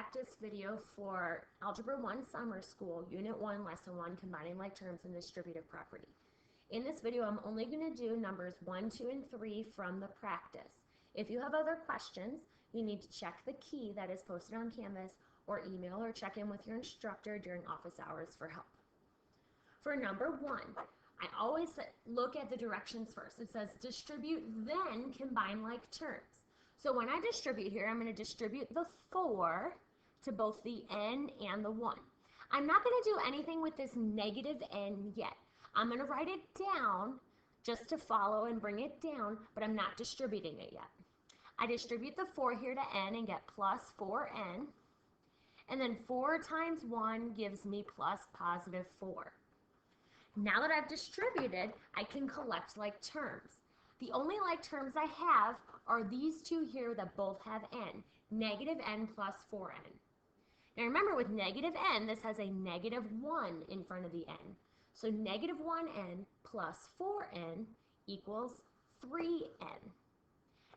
practice video for Algebra 1 Summer School, Unit 1, Lesson 1, Combining Like Terms and Distributive Property. In this video, I'm only going to do numbers 1, 2, and 3 from the practice. If you have other questions, you need to check the key that is posted on Canvas or email or check in with your instructor during office hours for help. For number 1, I always look at the directions first. It says distribute, then combine like terms. So when I distribute here, I'm going to distribute the 4 to both the n and the 1. I'm not going to do anything with this negative n yet. I'm going to write it down just to follow and bring it down, but I'm not distributing it yet. I distribute the 4 here to n and get plus 4n. And then 4 times 1 gives me plus positive 4. Now that I've distributed, I can collect like terms. The only like terms I have are these two here that both have n, negative n plus 4n. Now remember, with negative n, this has a negative 1 in front of the n. So negative 1n plus 4n equals 3n.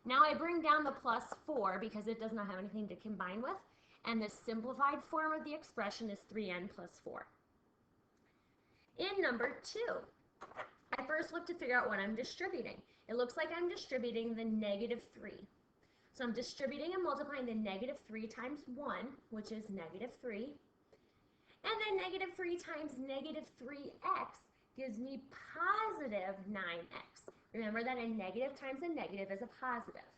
Now I bring down the plus 4 because it does not have anything to combine with, and the simplified form of the expression is 3n plus 4. In number 2, I first look to figure out what I'm distributing. It looks like I'm distributing the negative 3. So I'm distributing and multiplying the negative 3 times 1, which is negative 3. And then negative 3 times negative 3x gives me positive 9x. Remember that a negative times a negative is a positive.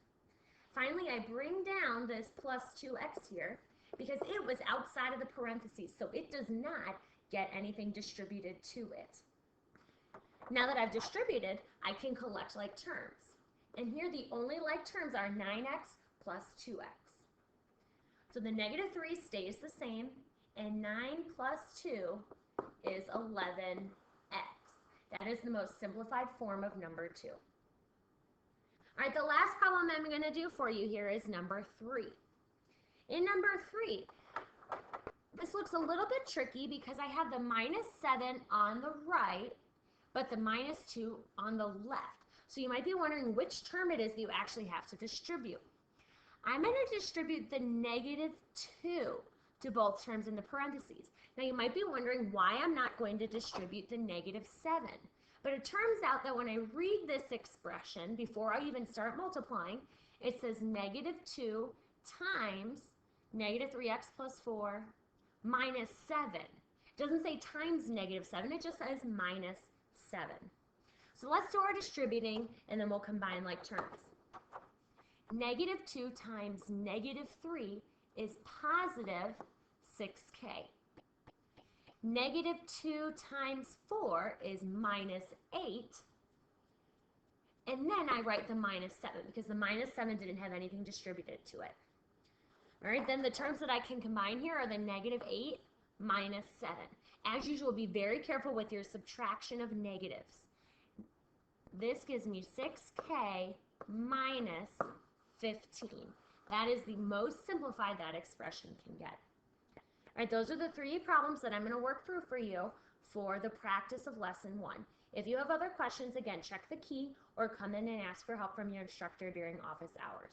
Finally, I bring down this plus 2x here because it was outside of the parentheses, so it does not get anything distributed to it. Now that I've distributed, I can collect like terms. And here the only like terms are 9x plus 2x. So the negative 3 stays the same, and 9 plus 2 is 11x. That is the most simplified form of number 2. All right, the last problem I'm going to do for you here is number 3. In number 3, this looks a little bit tricky because I have the minus 7 on the right, but the minus 2 on the left. So you might be wondering which term it is that you actually have to distribute. I'm going to distribute the negative 2 to both terms in the parentheses. Now you might be wondering why I'm not going to distribute the negative 7. But it turns out that when I read this expression, before I even start multiplying, it says negative 2 times negative 3x plus 4 minus 7. It doesn't say times negative 7, it just says minus 7. So let's do our distributing, and then we'll combine like terms. Negative 2 times negative 3 is positive 6k. Negative 2 times 4 is minus 8. And then I write the minus 7 because the minus 7 didn't have anything distributed to it. All right, then the terms that I can combine here are the negative 8 minus 7. As usual, be very careful with your subtraction of negatives. This gives me 6k minus 15. That is the most simplified that expression can get. All right, those are the 3 problems that I'm going to work through for you for the practice of lesson 1. If you have other questions, again, check the key or come in and ask for help from your instructor during office hours.